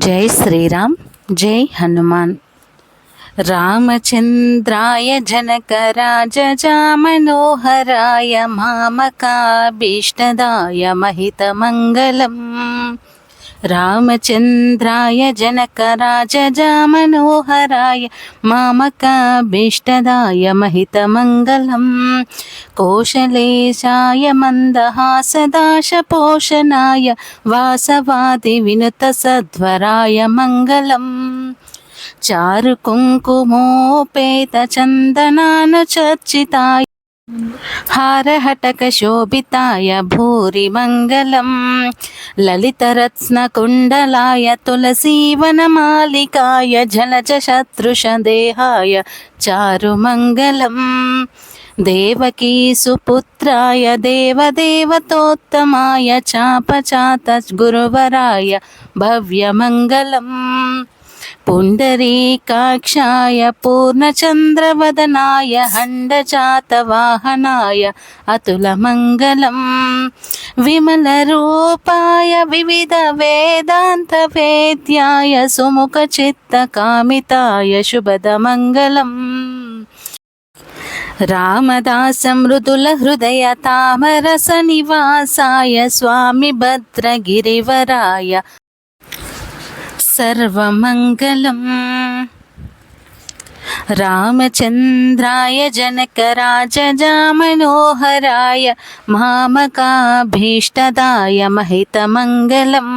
జై శ్రీరామ్, జై హనుమాన్. రామచంద్రాయ జనకరాజామనోహరాయ మామకాభీష్టదాయ మహితమంగళం. రామచంద్రాయ జనకరాజామనోహరాయ మామకాభీష్టదాయ మహితమంగళం. కోశలేశాయ మందహాసదాశపోషణాయ వాసవాది వినుత సధ్వరాయ మంగళం. చారు కుంకుమోపేత చందనాను చర్చితాయ హారహటక శోభితాయ భూరి మంగళం. లలితరత్నకుండలాయ తులసీవనమాలికాయ జలజ శత్రుషదేహాయ చారు మంగళం. దేవకీ సుపుత్రాయ దేవదేవతోత్తమాయ చాపచాత గురువరాయ భవ్యమంగళం. పుండరీకాక్షాయ పూర్ణచంద్రవదనాయ హండజాతవాహనాయ అతులమంగళం. విమలరూపాయ వివిధ వేదాంత వేద్యాయ సుముఖచిత్తకామితాయ శుభదమంగళం. రామదాస మృదుల హృదయ తామరస నివాసాయ స్వామి భద్రగిరివరాయ సర్వమంగళం. రామచంద్రాయ జనకరాజామనోహరాయ మామకాభీష్టదాయ మహితమంగళం.